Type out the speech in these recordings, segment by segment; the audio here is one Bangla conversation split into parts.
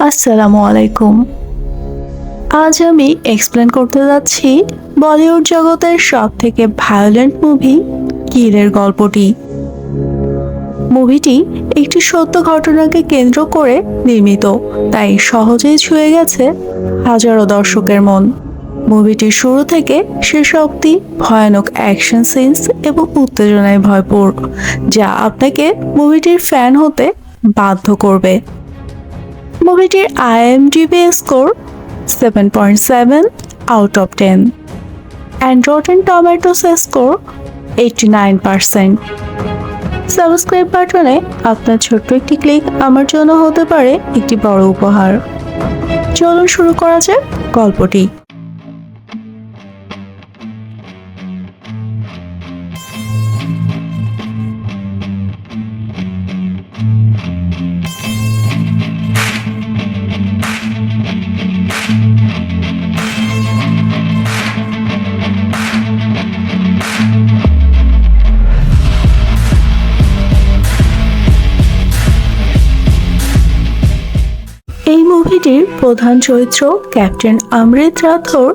আসসালামু আলাইকুম। আজ আমি এক্সপ্লেন করতে যাচ্ছি বলিউড জগতের সব থেকে ভায়োলেন্ট মুভি কিলের গল্পটি। মুভিটি একটি সত্য ঘটনাকে কেন্দ্র করে নির্মিত, তাই সহজেই ছুঁয়ে গেছে হাজারো দর্শকের মন। মুভিটির শুরু থেকে শেষ অবধি ভয়ানক অ্যাকশন সিনস এবং উত্তেজনায় ভরপুর, যা আপনাকে মুভিটির ফ্যান হতে বাধ্য করবে। মুভিটির IMDb score 7.7 out of 10 and rotten tomatoes score 89%। Subscribe বাটনে আপনার ছোট্ট একটি ক্লিক আমার জন্য হতে পারে একটি বড় উপহার। চলুন শুরু করা যাক গল্পটি। এই মুভিটির প্রধান চরিত্র ক্যাপ্টেন অমৃত রাথোর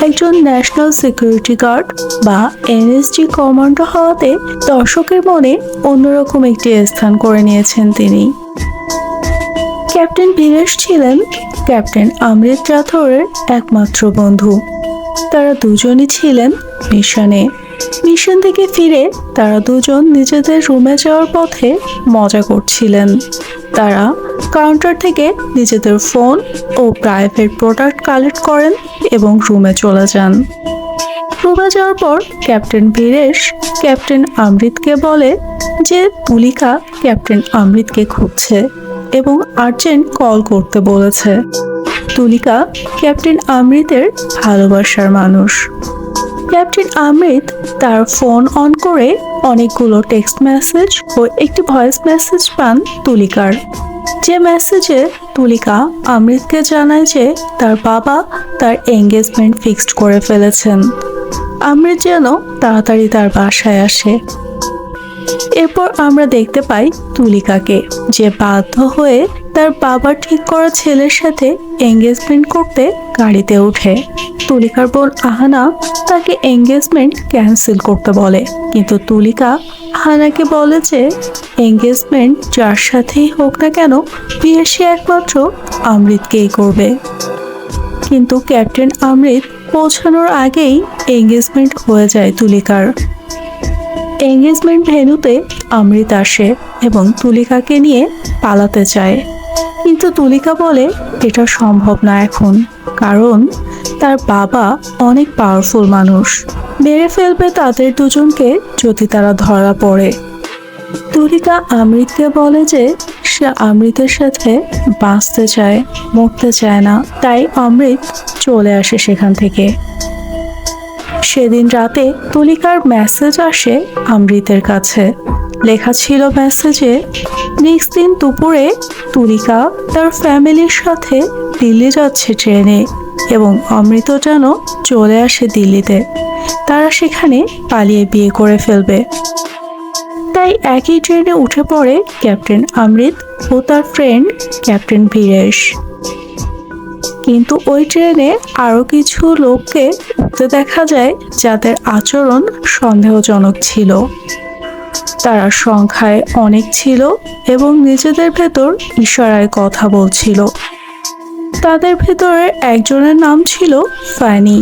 একজন ন্যাশনাল সিকিউরিটি গার্ড বা NSG কমান্ডো হওয়াতে দর্শকের মনে অন্যরকম একটি স্থান করে নিয়েছেন তিনি। ক্যাপ্টেন বীরেশ ছিলেন ক্যাপ্টেন অমৃত রাথোরের একমাত্র বন্ধু। তারা দুজনই ছিলেন মিশন থেকে ফিরে তারা দুজন নিজেদের রুমে যাওয়ার পথে মজা করছিলেন। তারা কাউন্টার থেকে নিজেদের ফোন ও প্রাইভেট প্রোডাক্ট কালেক্ট করেন এবং রুমে চলে যান। রুমে যাওয়ার পর ক্যাপ্টেন বীরেশ ক্যাপ্টেন অমৃতকে বলে যে তুলিকা ক্যাপ্টেন অমৃতকে খুঁজছে এবং আর্জেন্ট কল করতে বলেছে। তুলিকা ক্যাপ্টেন অমৃতের ভালোবাসার মানুষ। ক্যাপ্টেন অমৃত তার ফোন অন করে অনেকগুলো টেক্সট মেসেজ ও একটি ভয়েস মেসেজ পান তুলিকার, যে মেসেজে তুলিকা অমৃতকে জানায় যে তার বাবা তার এঙ্গেজমেন্ট ফিক্সড করে ফেলেছেন। অমৃত যেন তাড়াতাড়ি তার বাসায় আসে। এরপর আমরা দেখতে পাই তুলিকাকে, যে বাধ্য হয়ে তার বাবার ঠিক করা ছেলের সাথে এঙ্গেজমেন্ট করতে গাড়িতে ওঠে। তুলিকার বোন আহানা তাকে এঙ্গেজমেন্ট ক্যান্সেল করতে বলে, কিন্তু তুলিকা আহানাকে বলে যে এঙ্গেজমেন্ট যার সাথেই হোক না কেন বিয়ে সে একমাত্র অমৃতকেই করবে। কিন্তু ক্যাপ্টেন অমৃত পৌঁছানোর আগেই এঙ্গেজমেন্ট হয়ে যায় তুলিকার। এঙ্গেজমেন্ট ভেন্যুতে অমৃত আসে এবং তুলিকাকে নিয়ে পালাতে চায়, কিন্তু তুলিকা বলে এটা সম্ভব না এখন, কারণ তার বাবা অনেক পাওয়ারফুল মানুষ, মেরে ফেলবে তাদের দুজনকে যদি তারা ধরা পড়ে। তুলিকা অমৃতকে বলে যে সে অমৃতের সাথে বাঁচতে চায়, মরতে চায় না, তাই অমৃত চলে আসে সেখান থেকে। সেদিন রাতে তুলিকার মেসেজ আসে অমৃতের কাছে। লেখা ছিল মেসেজে, নেক্সট দিন দুপুরে তুলিকা তার ফ্যামিলির সাথে দিল্লি যাচ্ছে ট্রেনে এবং অমৃত যেন চলে আসে দিল্লিতে। তারা সেখানে পালিয়ে বিয়ে করে ফেলবে। তাই একই ট্রেনে উঠে পড়ে ক্যাপ্টেন অমৃত ও তার ফ্রেন্ড ক্যাপ্টেন বীরেশ। কিন্তু ওই ট্রেনে আরও কিছু লোককে উঠতে দেখা যায় যাদের আচরণ সন্দেহজনক ছিল। তারা সংখ্যায় অনেক ছিল এবং নিজেদের ভেতর ইশারায় কথা বলছিল। তাদের ভেতরে একজনের নাম ছিল ফ্যানি।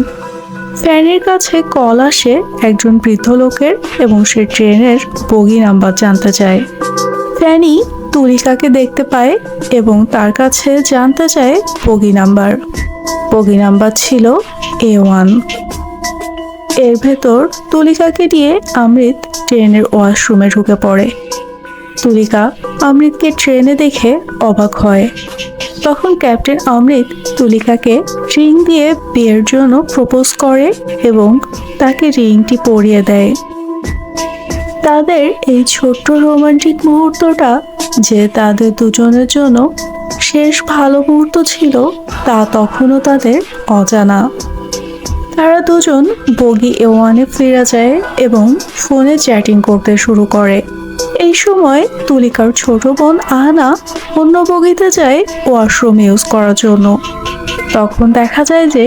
ফ্যানির কাছে কল আসে একজন বৃদ্ধ লোকের এবং সে ট্রেনের বগি নাম্বার জানতে চায়। ফ্যানি তুলিকাকে দেখতে পায় এবং তার কাছে জানতে চায় বগি নাম্বার ছিল A1। এর ভেতর তুলিকাকে নিয়ে অমৃত ট্রেনের ওয়াশরুমে ঢুকে পড়ে। তুলিকা অমৃতকে ট্রেনে দেখে অবাক হয়। তখন ক্যাপ্টেন অমৃত তুলিকাকে রিং দিয়ে বিয়ের জন্য প্রপোজ করে এবং তাকে রিংটি পরিয়ে দেয়। তাদের এই ছোট্ট রোমান্টিক মুহূর্তটা যে তাদের দুজনের জন্য শেষ ভালো মুহূর্ত ছিল তা তখনও তাদের অজানা। তারা দুজন বগি A1-এ ফিরে যায় এবং ফোনে চ্যাটিং করতে শুরু করে এই সময় তুলিকার ছোট বোন আহানা অন্য বগিতে যায় ওয়াশরুম ইউজ করার জন্য। তখন দেখা যায় যে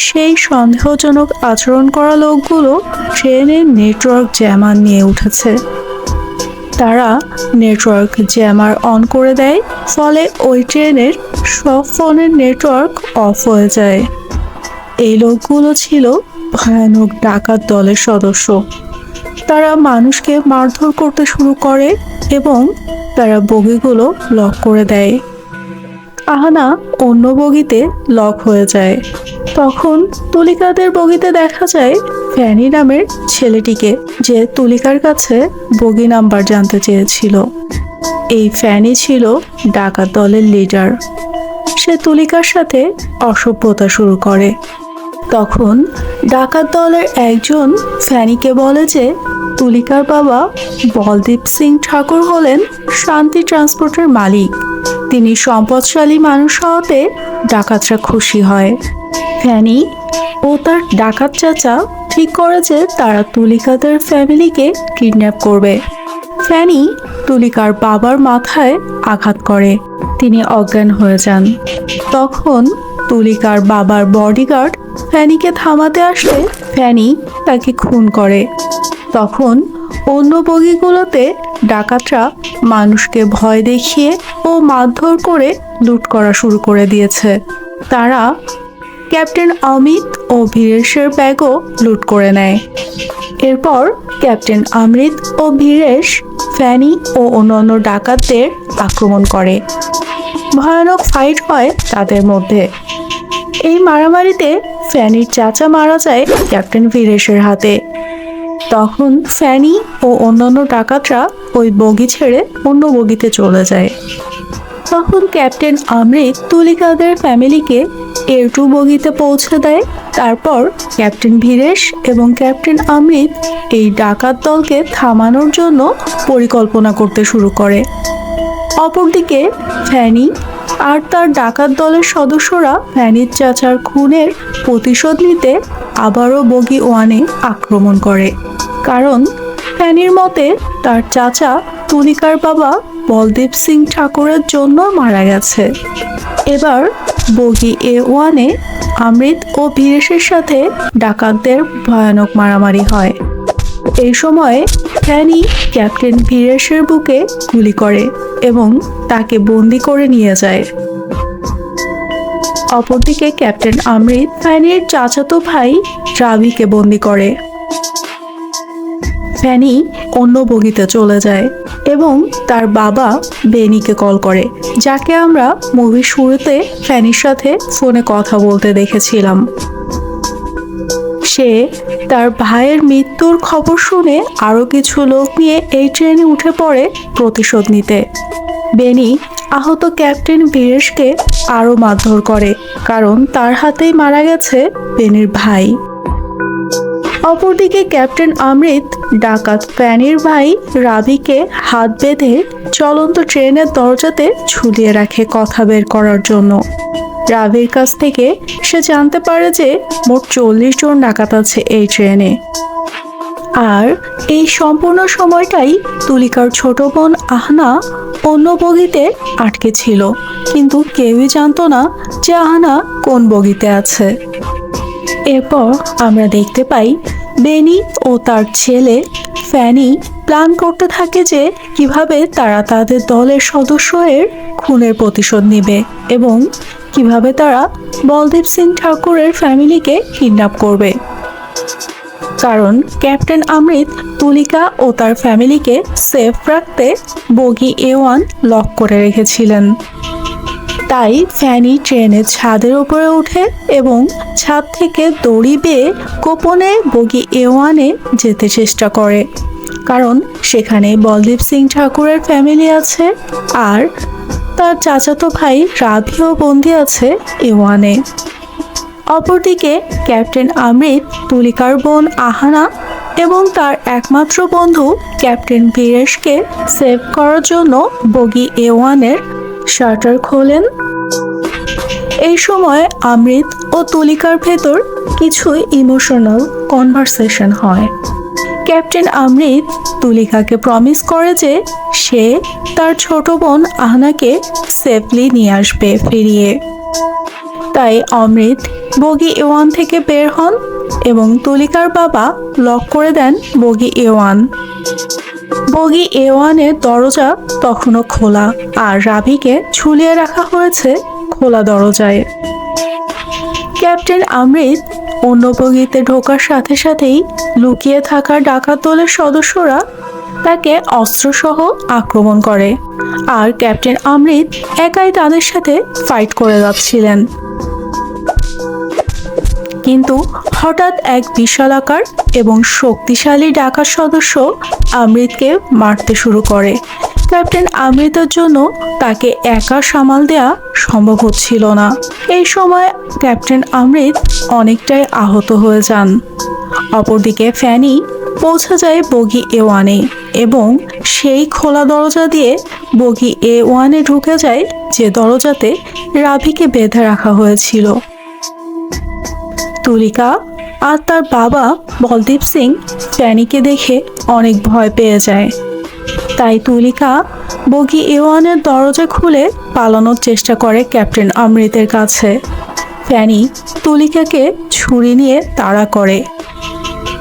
সেই সন্দেহজনক আচরণ করা লোকগুলো ট্রেনের নেটওয়ার্ক জ্যামার নিয়ে উঠেছে। তারা নেটওয়ার্ক জ্যামার অন করে দেয়, ফলে ওই ট্রেনের সব ফোনের নেটওয়ার্ক অফ হয়ে যায়। এই লোকগুলো ছিল ভয়ানক ডাকাত দলের সদস্য। তারা মানুষকে মারধর করতে শুরু করে এবং তারা বগিগুলো লক করে দেয়। আহানা অন্য বগিতে লক হয়ে যায়। তখন তুলিকাদের বগিতে দেখা যায় ফ্যানি নামের ছেলেটিকে, যে তুলিকার কাছে বগি নাম্বার জানতে চেয়েছিল। এই ফ্যানি ছিল ডাকাত দলের লিডার। সে তুলিকার সাথে অসভ্যতা শুরু করে। তখন ডাকাত দলের একজন ফ্যানিকে বলে যে তুলিকার বাবা বলদীপ সিং ঠাকুর হলেন শান্তি ট্রান্সপোর্টের মালিক। তিনি সম্পদশালী মানুষ হওয়াতে ডাকাতরা খুশি হয়। ফ্যানি ও তার ডাকাত চাচা ঠিক করে যে তারা তুলিকাদের ফ্যামিলিকে কিডন্যাপ করবে। ফ্যানি তুলিকার বাবার মাথায় আঘাত করে, তিনি অজ্ঞান হয়ে যান। তখন তুলিকার বাবার বডিগার্ড ফ্যানিকে থামাতে আসলে ফ্যানি তাকে খুন করে। তখন অন্য বগিগুলোতে ডাকাতরা মানুষকে ভয় দেখিয়ে ও মারধর করে লুট করা শুরু করে দিয়েছে। তারা ক্যাপ্টেন অমিত ও বীরেশের ব্যাগও লুট করে নেয়। এরপর ক্যাপ্টেন অমৃত ও বীরেশ ফ্যানি ও অন্যান্য ডাকাতদের আক্রমণ করে। ভয়ানক ফাইট হয় তাদের মধ্যে। এই মারামারিতে ফ্যানির চাচা মারা যায় ক্যাপ্টেন বীরেশের হাতে। তখন ফ্যানি ও অন্যান্য ডাকাতরা ওই বগি ছেড়ে অন্য বগিতে চলে যায়। তখন ক্যাপ্টেন অমৃত তুলিকাদের ফ্যামিলিকে A2 বগিতে পৌঁছে দেয়। তারপর ক্যাপ্টেন বীরেশ এবং ক্যাপ্টেন অমৃত এই ডাকাত দলকে থামানোর জন্য পরিকল্পনা করতে শুরু করে। অপরদিকে ফ্যানি আর তার ডাকাত দলের সদস্যরা ফ্যানির চাচার খুনের প্রতিশোধ নিতে আবারও বগি 1-এ আক্রমণ করে, কারণ ফ্যানির মতে তার চাচা তুলিকার বাবা বলদীপ সিং ঠাকুরের জন্য মারা গেছে। এবার বগি A1-এ অমৃত ও বীরেশের সাথে ডাকাতদের ভয়ানক মারামারি হয়। এই সময় ফ্যানি ক্যাপ্টেন বীরেশের বুকে গুলি করে এবং তাকে বন্দি করে নিয়ে যায়। অপরদিকে ক্যাপ্টেন অমৃত ফ্যানির চাচাতো ভাই রাবিকে বন্দি করে। ফ্যানি অন্য বগিতে চলে যায় এবং তার বাবা বেনিকে কল করে, যাকে আমরা মুভির শুরুতে ফ্যানির সাথে ফোনে কথা বলতে দেখেছিলাম। সে তার ভাইয়ের মৃত্যুর খবর শুনে আরও কিছু লোক নিয়ে এই ট্রেনে উঠে পড়ে প্রতিশোধ নিতে। বেনি আহত ক্যাপ্টেন বীরেশকে আরও মারধর করে, কারণ তার হাতেই মারা গেছে বেনির ভাই। অপরদিকে ক্যাপ্টেন অমৃত ডাকাত ফ্যানির ভাই রাবিকে হাত বেঁধে চলন্ত ট্রেনের দরজাতে ঝুলিয়ে রাখে কথা বের করার জন্য। রাবির কাছ থেকে সে জানতে পারে যে মোট 40 জন ডাকাত আছে এই ট্রেনে। আর এই সম্পূর্ণ সময়টাই তুলিকার ছোট বোন আহনা অন্য বগিতে আটকে ছিল, কিন্তু কেউই জানতো না যে আহনা কোন বগিতে আছে। এরপর আমরা দেখতে পাই বেনি ও তার ছেলে ফ্যানি প্ল্যান করতে থাকে যে কিভাবে তারা তাদের দলের সদস্যের খুনের প্রতিশোধ নেবে এবং কিভাবে তারা বলদীপ সিং ঠাকুরের ফ্যামিলিকে কিডন্যাপ করবে, কারণ ক্যাপ্টেন অমৃত তুলিকা ও তার ফ্যামিলিকে সেফ রাখতে বগি A1 লক করে রেখেছিলেন। তাই ফ্যানি ট্রেনের ছাদের উপরে ওঠে এবং ছাদ থেকে দড়ি বেয়ে গোপনে বগি A1-এ যেতে চেষ্টা করে, কারণ সেখানে বলদীপ সিং ঠাকুরের ফ্যামিলি আছে আর তার চাচাতো ভাই রাভিও বন্দী আছে A1-এ। অপরদিকে ক্যাপ্টেন অমৃত তুলিকার বোন আহানা এবং তার একমাত্র বন্ধু ক্যাপ্টেন বীরেশকে সেভ করার জন্য বগি A1-এর শাটার খোলেন। এই সময় অমৃত ও তুলিকার ভেতর কিছু ইমোশনাল কনভারসেশন হয়, ক্যাপ্টেন আমৃত তুলিকাকে প্রমিস করে যে সে তার ছোট বোন আহনাকে সেফলি নিয়ে আসবে ফিরিয়ে। তাই অমৃত বগি A1 থেকে বের হন এবং তুলিকার বাবা লক করে দেন বগি A1। বগি A1 এর দরজা তখনও খোলা আর রাভিকে ঝুলিয়ে রাখা হয়েছে খোলা দরজায়। ক্যাপ্টেন আমৃত অন্য বগিতে ঢোকার সাথে সাথেই লুকিয়ে থাকা ডাকাত দলের সদস্যরা তাকে অস্ত্রসহ আক্রমণ করে আর ক্যাপ্টেন আমৃত একাই তাদের সাথে ফাইট করে যাচ্ছিলেন। কিন্তু হঠাৎ এক বিশালাকার এবং শক্তিশালী ডাকাত সদস্য আমৃতকে মারতে শুরু করে। ক্যাপ্টেন আমৃতের জন্য তাকে একা সামাল দেওয়া সম্ভব হচ্ছিল না। এই সময় ক্যাপ্টেন আমৃত অনেকটাই আহত হয়ে যান। অপরদিকে ফ্যানি পৌঁছে যায় বগি A1 এবং সেই খোলা দরজা দিয়ে বগি A1 ঢুকে যায়, যে দরজাতে রাভিকে বেঁধে রাখা হয়েছিল। তুলিকা আর তার বাবা বলদীপ সিং ফ্যানিকে দেখে অনেক ভয় পেয়ে যায়। তাই তুলিকা বগি A1 দরজা খুলে পালানোর চেষ্টা করে ক্যাপ্টেন আমৃতের কাছে। ফ্যানি তুলিকাকে ছুরি নিয়ে তাড়া করে।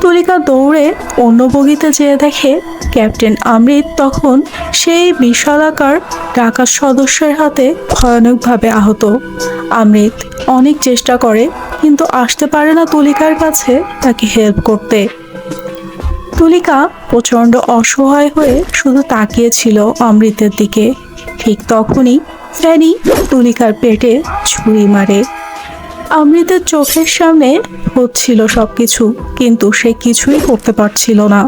তুলিকা দৌড়ে অন্য বগিতে যেয়ে দেখে ক্যাপ্টেন আমৃত তখন সেই বিশালাকার ডাকাত সদস্যের হাতে ভয়ানকভাবে আহত। আমৃত অনেক চেষ্টা করে কিন্তু আসতে পারে না তুলিকার কাছে তাকে হেল্প করতে। তুলিকা প্রচণ্ড অসহায় হয়ে শুধু তাকিয়েছিল আমৃতের দিকে। ঠিক তখনই ফ্যানি তুলিকার পেটে ছুরি মারে। আমৃতের চোখের সামনে হচ্ছিল সবকিছু, কিন্তু সে কিছুই করতে পারছিল না।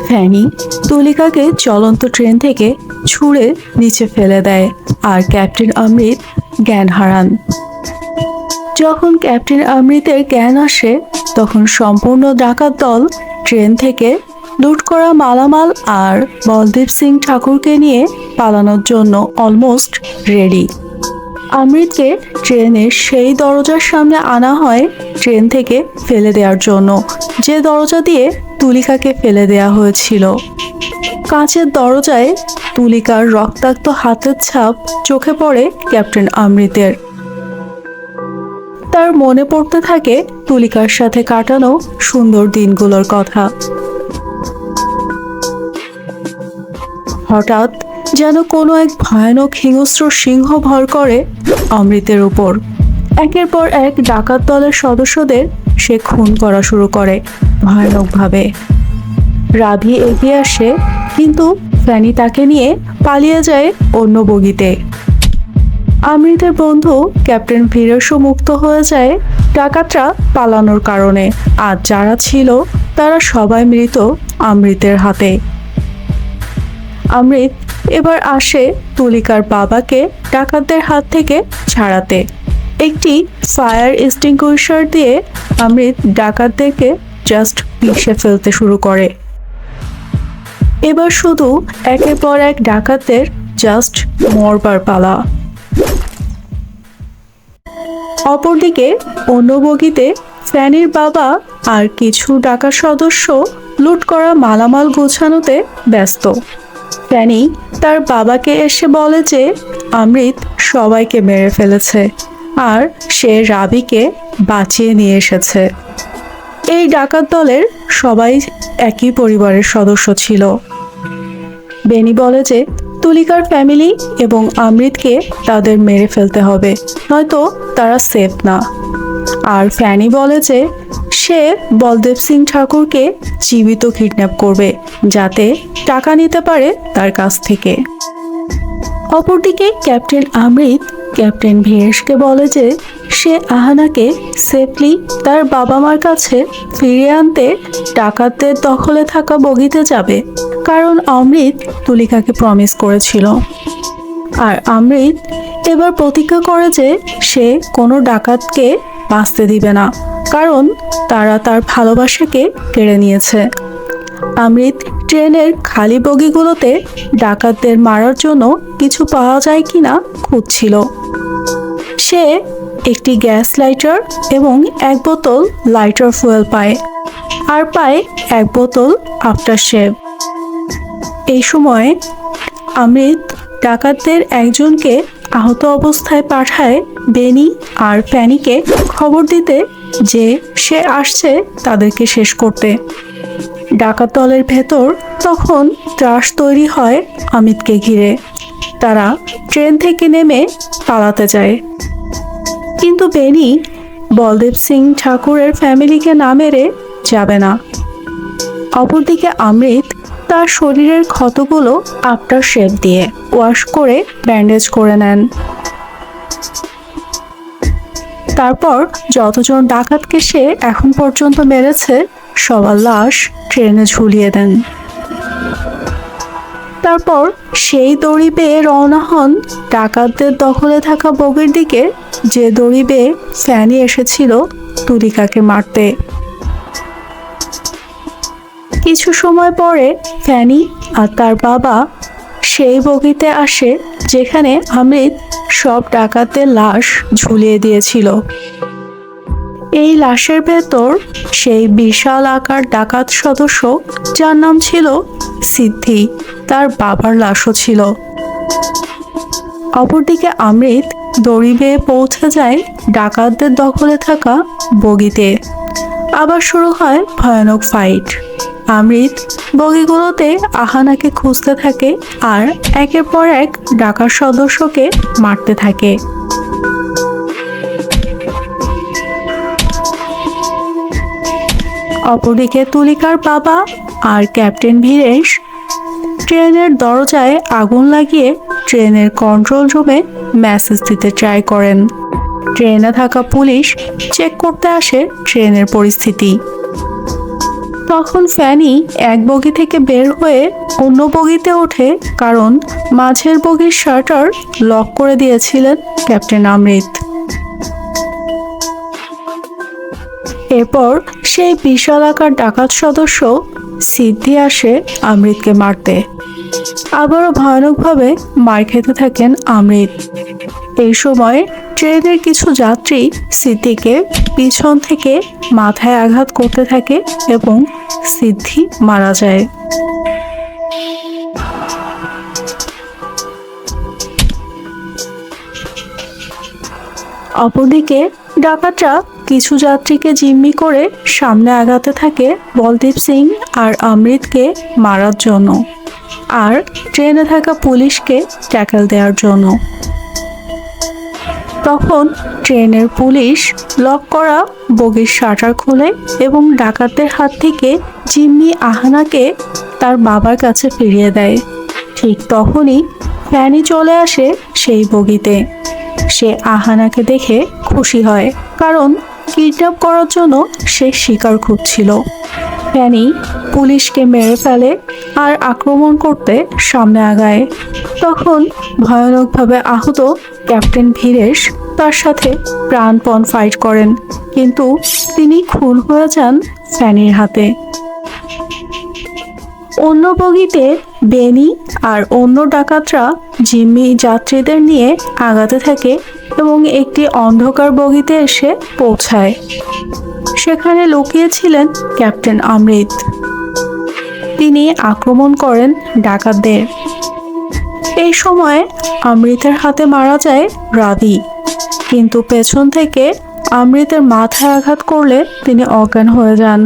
ফ্যানি তুলিকাকে চলন্ত ট্রেন থেকে ছুঁড়ে নিচে ফেলে দেয় আর ক্যাপ্টেন আমৃত জ্ঞান হারান। যখন ক্যাপ্টেন আমৃতের জ্ঞান আসে তখন সম্পূর্ণ ডাকাত দল ট্রেন থেকে লুট করা মালামাল আর বলদীপ সিং ঠাকুরকে নিয়ে পালানোর জন্য অলমোস্ট রেডি। আমৃতকে ট্রেনের সেই দরজার সামনে আনা হয় ট্রেন থেকে ফেলে দেওয়ার জন্য, যে দরজা দিয়ে তুলিকাকে ফেলে দেওয়া হয়েছিল। কাঁচের দরজায় তুলিকার রক্তাক্ত হাতের ছাপ চোখে পড়ে ক্যাপ্টেন আমৃতের। তার মনে পড়তে থাকে তুলিকার সাথে কাটানো সুন্দর দিনগুলোর কথা। হঠাৎ যেন কোনো এক ভয়ানক হিংস্র সিংহ ভর করে আমৃতের উপর। একের পর এক ডাকাত দলের সদস্যদের সে খুন করা শুরু করে ভয়ানকভাবে। রাভি এগিয়ে আসে কিন্তু ফ্যানি তাকে নিয়ে পালিয়ে যায় অন্য বগিতে। আমৃতের বন্ধু ক্যাপ্টেন ভীরেশও মুক্ত হয়ে যায় ডাকাতরা পালানোর কারণে, আর যারা ছিল তারা সবাই মৃত আমৃতের হাতে। আমৃত এবার আসে তুলিকার বাবাকে ডাকাতদের হাত থেকে ছাড়াতে। একটি ফায়ার এক্সটিংগুইশার দিয়ে আমৃত ডাকাতদেরকে জাস্ট পিষে ফেলতে শুরু করে। এবার শুধু একের পর এক ডাকাতদের জাস্ট মরবার পালা। অপরদিকে অন্য বগিতে ফ্যানির বাবা আর কিছু ডাকাত সদস্য লুট করা মালামাল গোছানোতে ব্যস্ত। ফ্যানি তার বাবাকে এসে বলে যে আমৃত সবাইকে মেরে ফেলেছে আর সে রাভিকে বাঁচিয়ে নিয়ে এসেছে। এই ডাকাত দলের সবাই একই পরিবারের সদস্য ছিল। বেনি বলে যে তুলিকার ফ্যামিলি এবং আমৃতকে তাদের মেরে ফেলতে হবে, নয়তো তারা সেফ না। আর ফ্যানি বলে যে সে বলদেব সিং ঠাকুরকে জীবিত কিডন্যাপ করবে যাতে টাকা নিতে পারে তার কাছ থেকে। অপরদিকে ক্যাপ্টেন আমৃত ক্যাপ্টেন ভীরেশকে বলে যে সে আহানাকে সেফলি তার বাবা মার কাছে ফিরিয়ে আনতে ডাকাতদের দখলে থাকা বগিতে যাবে, কারণ আমৃত তুলিকাকে প্রমিস করেছিল। আর আমৃত এবার প্রতিজ্ঞা করে যে সে কোনো ডাকাতকে বাঁচতে দিবে না, কারণ তারা তার ভালোবাসাকে কেড়ে নিয়েছে। আমৃত ট্রেনের খালি বগিগুলোতে ডাকাতদের মারার জন্য কিছু পাওয়া যায় কিনা খুঁজছিল। সে একটি গ্যাস লাইটার এবং এক বোতল লাইটার ফুয়েল পায় আর পায় এক বোতল আফটার শেভ। এই সময় অমৃত ডাকাতদের একজনকে আহত অবস্থায় পাঠায় বেনি আর ফ্যানিকে খবর দিতে যে সে আসছে তাদেরকে শেষ করতে। ডাকাত দলের ভেতর তখন ত্রাস তৈরি হয় অমিতকে ঘিরে। তারা ট্রেন থেকে নেমে পালাতে যায়, কিন্তু বেনি বলদেব সিং ঠাকুরের ফ্যামিলিকে না মেরে যাবে না। অপরদিকে অমৃত তার শরীরের ক্ষতগুলো আফটার শেভ দিয়ে ওয়াশ করে ব্যান্ডেজ করে নেন। তারপর যতজন ডাকাতকে সে এখন পর্যন্ত মেরেছে সবার লাশ ট্রেনে ঝুলিয়ে দেন। তারপর সেই দড়ি বেয়ে রওনা হন ডাকাতদের দখলে থাকা বগির দিকে, যে দড়ি বেয়ে ফ্যানি এসেছিল তুলিকাকে মারতে। কিছু সময় পরে ফ্যানি আর তার বাবা সেই বগিতে আসে যেখানে অমৃত সব ডাকাতদের লাশ ঝুলিয়ে দিয়েছিল। এই লাশের ভেতর সেই বিশাল আকার ডাকাত সদস্য যার নাম ছিল সিদ্ধি, তার বাবার লাশও ছিল। অপরদিকে অমৃত দড়ি বেয়ে পৌঁছে যায় ডাকাতদের দখলে থাকা বগিতে। আবার শুরু হয় ভয়ানক ফাইট। অমৃত বগিগুলোতে আহানাকে খুঁজতে থাকে আর একের পর এক ডাকাত সদস্যকে মারতে থাকে। অপরদিকে তুলিকার বাবা আর ক্যাপ্টেন ভীরেশ ট্রেনের দরজায় আগুন লাগিয়ে ট্রেনের কন্ট্রোল রুমে মেসেজ দিতে ট্রাই করেন। ট্রেনে থাকা পুলিশ চেক করতে আসে ট্রেনের পরিস্থিতি। তখন ফ্যানি এক বগি থেকে বের হয়ে অন্য বগিতে ওঠে, কারণ মাঝের বগির শাটার লক করে দিয়েছিলেন ক্যাপ্টেন অমৃত। এরপর সেই বিশাল আকার ডাকাত সদস্য সিদ্ধি আসে অমৃতকে মারতে। আবারও ভয়ানকভাবে মার খেতে থাকেন অমৃত। এই সময় ট্রেনের কিছু যাত্রী সিদ্ধিকে পিছন থেকে মাথায় আঘাত করতে থাকে এবং সিদ্ধি মারা যায়। অপরদিকে ডাকাতরা কিছু যাত্রীকে জিম্মি করে সামনে আগাতে থাকে বলদেব সিং আর অমৃতকে মারার জন্য, আর ট্রেনে থাকা পুলিশকে ট্যাকল দেওয়ার জন্য। তখন ট্রেনের পুলিশ লক করা বগির শাটার খোলে এবং ডাকাতদের হাত থেকে জিম্মি আহানাকে তার বাবার কাছে ফিরিয়ে দেয়। ঠিক তখনই ফ্যানি চলে আসে সেই বগিতে। সে আহানাকে দেখে খুশি হয়, কারণ কিডন্যাপ করার জন্য সে শিকার খুঁজছিল। ফ্যানি পুলিশকে মেরে ফেলে আর আক্রমণ করতে সামনে আগায়। তখন ভয়ানকভাবে আহত ক্যাপ্টেন ভীরেশ তার সাথে প্রাণপণ ফাইট করেন, কিন্তু তিনি খুন হয়ে যান ফ্যানির হাতে। অন্য বগিতে বেনি আর অন্য ডাকাতরা জিম্মি যাত্রীদের নিয়ে আগাতে থাকে এবং একটি অন্ধকার বগিতে এসে পৌঁছায়। সেখানে লুকিয়েছিলেন ক্যাপ্টেন অমৃত। তিনি আক্রমণ করেন ডাকাতদের। এই সময় অমৃতের হাতে মারা যায় রাভি, কিন্তু পেছন থেকে অমৃতের মাথায় আঘাত করলে তিনি অজ্ঞান হয়ে যান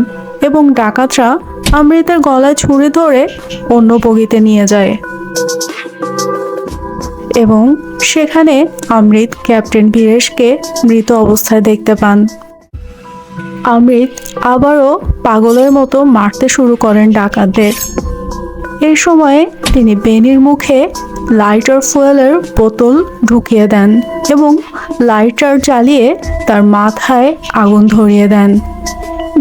এবং ডাকাতরা অমৃতের গলায় ছুরি ধরে অন্য বগিতে নিয়ে যায় এবং সেখানে অমৃত ক্যাপ্টেন ভীরেশকে মৃত অবস্থায় দেখতে পান। অমৃত আবারও পাগলের মতো মারতে শুরু করেন ডাকাতদের। এই সময়ে তিনি বেনির মুখে লাইটার ফুয়েলের বোতল ঢুকিয়ে দেন এবং লাইটার জ্বালিয়ে তার মাথায় আগুন ধরিয়ে দেন।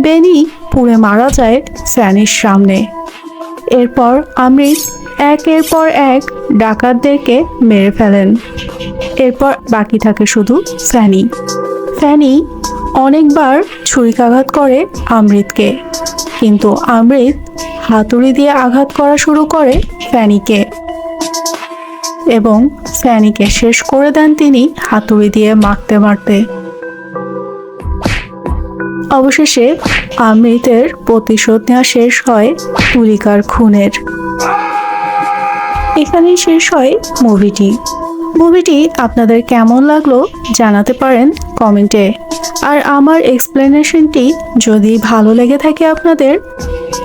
বেনি পুড়ে মারা যায় ফ্যানির সামনে। এরপর অমৃত একের পর এক ডাকাতদেরকে মেরে ফেলেন। এরপর বাকি থাকে শুধু ফ্যানি। ফ্যানি অনেকবার ছুরিকাঘাত করে অমৃতকে, কিন্তু অমৃত হাতুড়ি দিয়ে আঘাত করা শুরু করে ফ্যানিকে এবং ফ্যানিকে শেষ করে দেন তিনি হাতুড়ি দিয়ে মারতে মারতে। অবশেষে অমৃতের প্রতিশোধ নেওয়া শেষ হয় তুলিকার খুনের। এখানেই শেষ হয় মুভিটি আপনাদের কেমন লাগলো জানাতে পারেন কমেন্টে। আর আমার এক্সপ্লেনেশনটি যদি ভালো লেগে থাকে আপনাদের,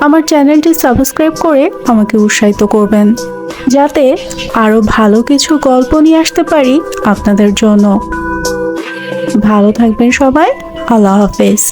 আমার চ্যানেলটি সাবস্ক্রাইব করে আমাকে উৎসাহিত করবেন, যাতে আরও ভালো কিছু গল্প নিয়ে আসতে পারি আপনাদের জন্য। ভালো থাকবেন সবাই। আল্লাহ হাফেজ।